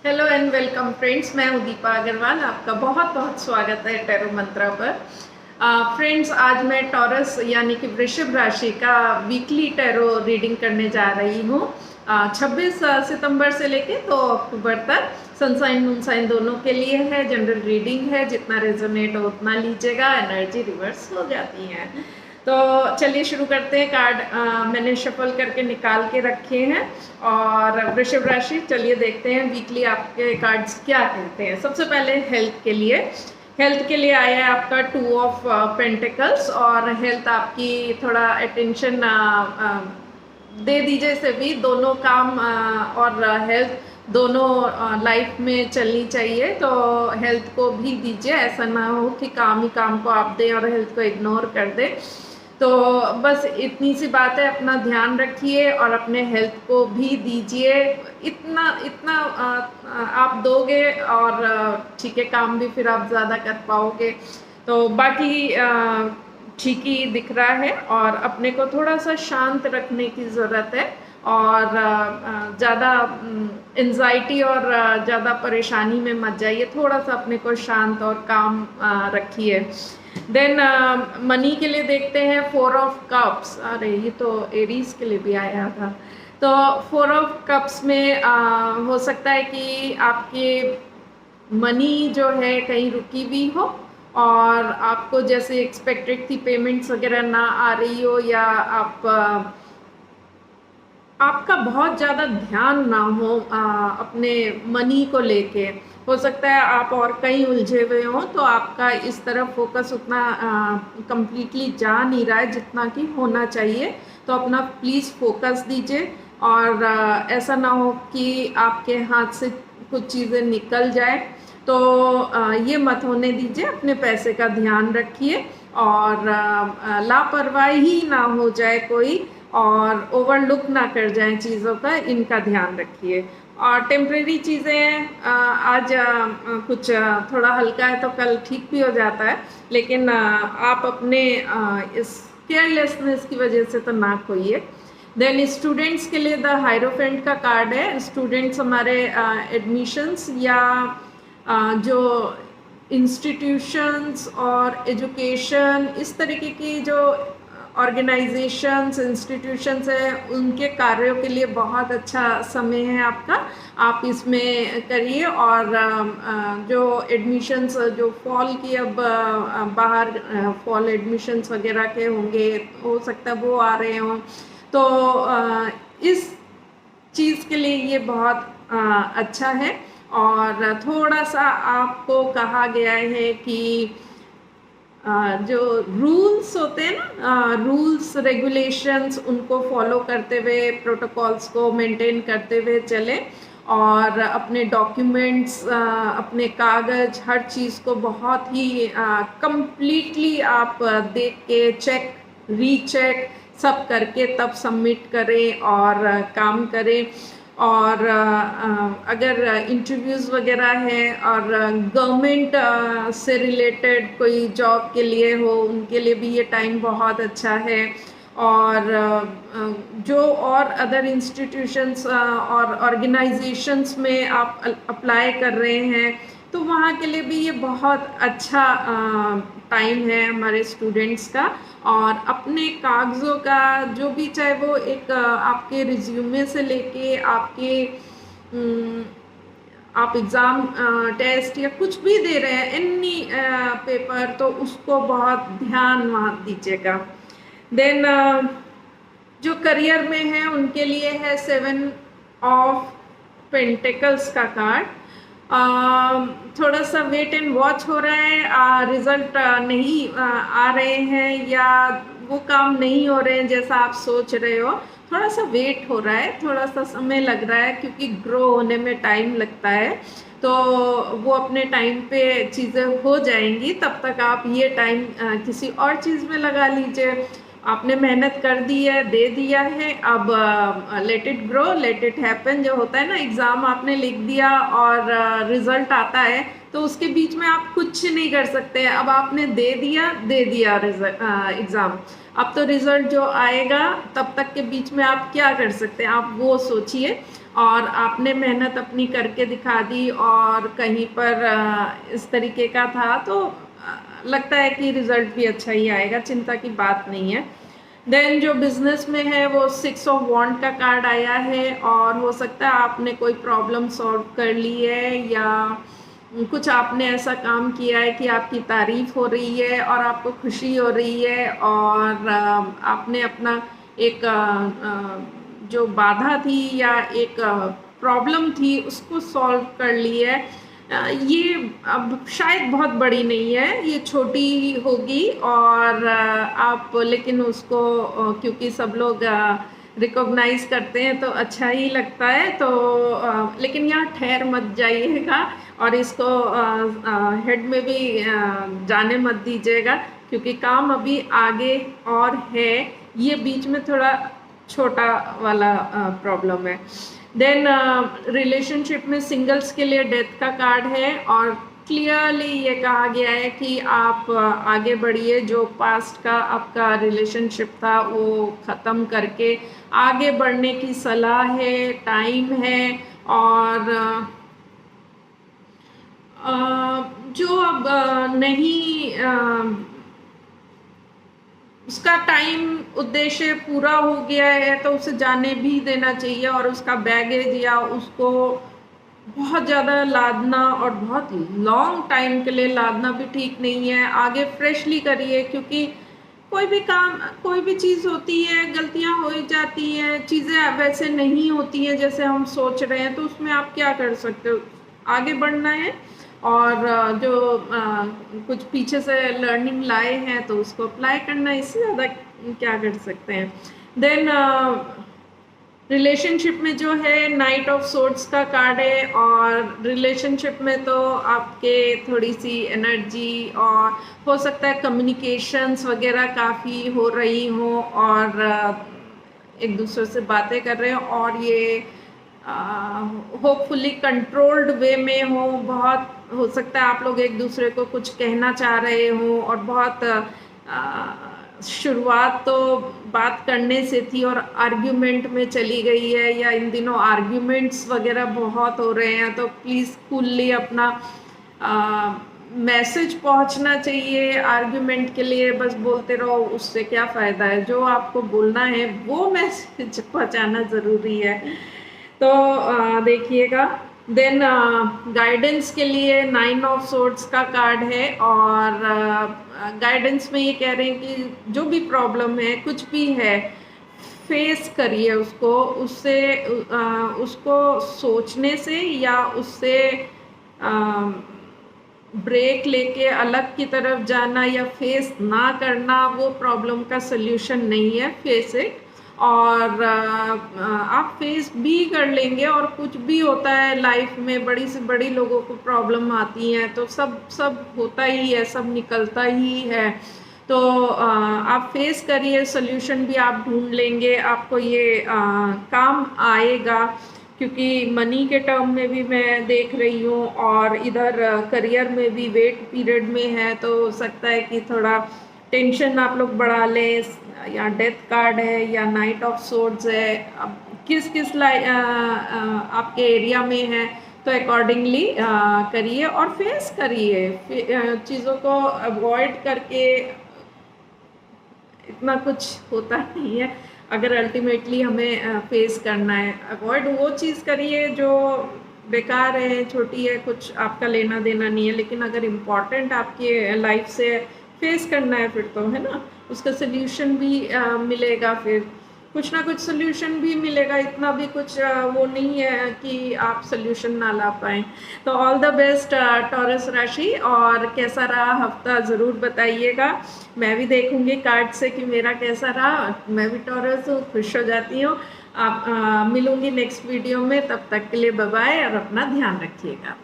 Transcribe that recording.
Hello and welcome friends, मैं हूँ दीपा अग्रवाल। आपका बहुत बहुत स्वागत है टैरो मंत्रा पर। फ्रेंड्स, आज मैं टॉरस यानी कि वृषभ राशि का वीकली टैरो रीडिंग करने जा रही हूँ। 26 सितंबर से लेके 2 अक्टूबर तक सनसाइन मूनसाइन दोनों के लिए है। जनरल रीडिंग है, जितना रेजोनेट हो उतना लीजिएगा, एनर्जी रिवर्स हो जाती है। तो चलिए शुरू करते हैं। कार्ड मैंने शफल करके निकाल के रखे हैं और वृषभ राशि, चलिए देखते हैं वीकली आपके कार्ड्स क्या कहते हैं। सबसे पहले हेल्थ के लिए आया है आपका 2 ऑफ पेंटिकल्स। और हेल्थ आपकी थोड़ा अटेंशन दे दीजिए। इसे भी दोनों काम और हेल्थ दोनों लाइफ में चलनी चाहिए, तो हेल्थ को भी दीजिए। ऐसा ना हो कि काम ही काम को आप दें और हेल्थ को इग्नोर कर दें। तो बस इतनी सी बात है, अपना ध्यान रखिए और अपने हेल्थ को भी दीजिए। इतना इतना आप दोगे और ठीक है, काम भी फिर आप ज़्यादा कर पाओगे। तो बाकी ठीक ही दिख रहा है। और अपने को थोड़ा सा शांत रखने की ज़रूरत है और ज़्यादा एंजाइटी और ज़्यादा परेशानी में मत जाइए। थोड़ा सा अपने को शांत और काम रखिए। देन मनी के लिए देखते हैं 4 ऑफ कप्स। अरे ये तो एरीज के लिए भी आया था। तो 4 ऑफ कप्स में हो सकता है कि आपके मनी जो है कहीं रुकी भी हो और आपको जैसे एक्सपेक्टेड थी पेमेंट्स वगैरह ना आ रही हो, या आपका बहुत ज़्यादा ध्यान ना हो अपने मनी को लेके। हो सकता है आप और कहीं उलझे हुए हों, तो आपका इस तरफ फोकस उतना कंप्लीटली जा नहीं रहा है जितना कि होना चाहिए। तो अपना प्लीज़ फोकस दीजिए और ऐसा ना हो कि आपके हाथ से कुछ चीज़ें निकल जाए। तो ये मत होने दीजिए। अपने पैसे का ध्यान रखिए और लापरवाही ना हो जाए कोई, और ओवरलुक ना कर जाएं चीज़ों का, इनका ध्यान रखिए। और टेम्परेरी चीज़ें आज कुछ थोड़ा हल्का है तो कल ठीक भी हो जाता है, लेकिन आप अपने इस केयरलेसनेस की वजह से तो ना खोइए। देन स्टूडेंट्स के लिए द हायरोफेंट का कार्ड है। स्टूडेंट्स हमारे एडमिशन्स या जो इंस्टीट्यूशंस और एजुकेशन, इस तरीके की जो ऑर्गेनाइजेशंस इंस्टीट्यूशंस हैं, उनके कार्यों के लिए बहुत अच्छा समय है आपका। आप इसमें करिए। और जो एडमिशन्स जो फॉल की अब बाहर फॉल एडमिशन्स वगैरह के होंगे, हो सकता है वो आ रहे हों, तो इस चीज़ के लिए ये बहुत अच्छा है। और थोड़ा सा आपको कहा गया है कि जो रूल्स होते हैं ना, रूल्स रेगुलेशंस, उनको फॉलो करते हुए, प्रोटोकॉल्स को मेंटेन करते हुए चलें। और अपने डॉक्यूमेंट्स, अपने कागज, हर चीज़ को बहुत ही कंप्लीटली आप देख के चेक रीचेक सब करके तब सबमिट करें और काम करें। और अगर इंटरव्यूज़ वगैरह है और गवर्नमेंट से रिलेटेड कोई जॉब के लिए हो, उनके लिए भी ये टाइम बहुत अच्छा है। और जो और अदर इंस्टीट्यूशंस और ऑर्गेनाइजेशंस में आप अप्लाई कर रहे हैं, तो वहाँ के लिए भी ये बहुत अच्छा टाइम है हमारे स्टूडेंट्स का। और अपने कागज़ों का जो भी, चाहे वो एक आपके रिज्यूमे से लेके आपके आप एग्ज़ाम टेस्ट या कुछ भी दे रहे हैं, एनी पेपर, तो उसको बहुत ध्यान वहाँ दीजिएगा। देन जो करियर में है उनके लिए है 7 ऑफ पेंटिकल्स का कार्ड। थोड़ा सा वेट एंड वॉच हो रहा है। रिजल्ट नहीं आ रहे हैं, या वो काम नहीं हो रहे हैं जैसा आप सोच रहे हो। थोड़ा सा वेट हो रहा है, थोड़ा सा समय लग रहा है, क्योंकि ग्रो होने में टाइम लगता है। तो वो अपने टाइम पे चीज़ें हो जाएंगी। तब तक आप ये टाइम किसी और चीज़ में लगा लीजिए। आपने मेहनत कर दी है, दे दिया है, अब let it grow, let it happen. जो होता है ना, एग्ज़ाम आपने लिख दिया और रिज़ल्ट आता है, तो उसके बीच में आप कुछ नहीं कर सकते। अब आपने दे दिया एग्ज़ाम। अब तो रिज़ल्ट जो आएगा, तब तक के बीच में आप क्या कर सकते हैं, आप वो सोचिए। और आपने मेहनत अपनी करके दिखा दी और कहीं पर इस तरीके का था तो लगता है कि रिजल्ट भी अच्छा ही आएगा, चिंता की बात नहीं है। देन जो बिजनेस में है वो 6 ऑफ वॉन्ड का कार्ड आया है और हो सकता है आपने कोई प्रॉब्लम सॉल्व कर ली है या कुछ आपने ऐसा काम किया है कि आपकी तारीफ हो रही है और आपको खुशी हो रही है और आपने अपना एक जो बाधा थी या एक प्रॉब्लम थी उसको सॉल्व कर ली है। ये अब शायद बहुत बड़ी नहीं है, ये छोटी होगी और आप लेकिन उसको क्योंकि सब लोग रिकॉग्नाइज करते हैं तो अच्छा ही लगता है, तो लेकिन यहाँ ठहर मत जाइएगा और इसको हेड में भी जाने मत दीजिएगा क्योंकि काम अभी आगे और है, ये बीच में थोड़ा छोटा वाला प्रॉब्लम है। देन रिलेशनशिप में सिंगल्स के लिए डेथ का कार्ड है और क्लियरली ये कहा गया है कि आप आगे बढ़िए, जो पास्ट का आपका रिलेशनशिप था वो ख़त्म करके आगे बढ़ने की सलाह है, टाइम है और जो अब नहीं उसका टाइम उद्देश्य पूरा हो गया है तो उसे जाने भी देना चाहिए और उसका बैगेज या उसको बहुत ज़्यादा लादना और बहुत लॉन्ग टाइम के लिए लादना भी ठीक नहीं है। आगे फ्रेशली करिए क्योंकि कोई भी काम, कोई भी चीज़ होती है, गलतियां हो ही जाती हैं, चीज़ें वैसे नहीं होती हैं जैसे हम सोच रहे हैं, तो उसमें आप क्या कर सकते हो, आगे बढ़ना है और जो कुछ पीछे से लर्निंग लाए हैं तो उसको अप्लाई करना है, इससे ज़्यादा क्या कर सकते हैं। देन रिलेशनशिप में जो है नाइट ऑफ सोर्ड्स का कार्ड है और रिलेशनशिप में तो आपके थोड़ी सी एनर्जी और हो सकता है कम्युनिकेशंस वगैरह काफ़ी हो रही हो और एक दूसरे से बातें कर रहे हो और ये होपफुली कंट्रोल्ड वे में हो। बहुत हो सकता है आप लोग एक दूसरे को कुछ कहना चाह रहे हो और बहुत शुरुआत तो बात करने से थी और आर्ग्यूमेंट में चली गई है या इन दिनों आर्ग्यूमेंट्स वगैरह बहुत हो रहे हैं, तो प्लीज़ कूलली अपना मैसेज पहुंचना चाहिए। आर्ग्यूमेंट के लिए बस बोलते रहो, उससे क्या फ़ायदा है, जो आपको बोलना है वो मैसेज पहुंचाना ज़रूरी है। तो देखिएगा। देन गाइडेंस के लिए 9 ऑफ सोर्ड्स का कार्ड है और गाइडेंस में ये कह रहे हैं कि जो भी प्रॉब्लम है, कुछ भी है, फेस करिए उसको, उससे उसको सोचने से या उससे ब्रेक लेके अलग की तरफ जाना या फेस ना करना वो प्रॉब्लम का सल्यूशन नहीं है। फेस इट और आप फेस भी कर लेंगे और कुछ भी होता है लाइफ में, बड़ी से बड़ी लोगों को प्रॉब्लम आती हैं तो सब होता ही है, सब निकलता ही है। तो आप फेस करिए, सल्यूशन भी आप ढूंढ लेंगे, आपको ये काम आएगा क्योंकि मनी के टर्म में भी मैं देख रही हूँ और इधर करियर में भी वेट पीरियड में है, तो हो सकता है कि थोड़ा टेंशन आप लोग बढ़ा लें, या डेथ कार्ड है या नाइट ऑफ सोर्ड्स है। अब किस किस आपके एरिया में है तो अकॉर्डिंगली करिए और फेस करिए, चीज़ों को अवॉइड करके इतना कुछ होता नहीं है। अगर अल्टीमेटली हमें फेस करना है, अवॉइड वो चीज़ करिए जो बेकार है, छोटी है, कुछ आपका लेना देना नहीं है, लेकिन अगर इम्पॉर्टेंट आपकी लाइफ से फेस करना है फिर तो है ना, उसका सोल्यूशन भी मिलेगा, फिर कुछ ना कुछ सोल्यूशन भी मिलेगा। इतना भी कुछ वो नहीं है कि आप सोल्यूशन ना ला पाएँ। तो ऑल द बेस्ट टॉरस राशि, और कैसा रहा हफ्ता ज़रूर बताइएगा। मैं भी देखूंगी कार्ड से कि मेरा कैसा रहा। मैं भी टॉरस हूँ, खुश हो जाती हूँ। आप मिलूंगी नेक्स्ट वीडियो में, तब तक के लिए बाय बाय और अपना ध्यान रखिएगा।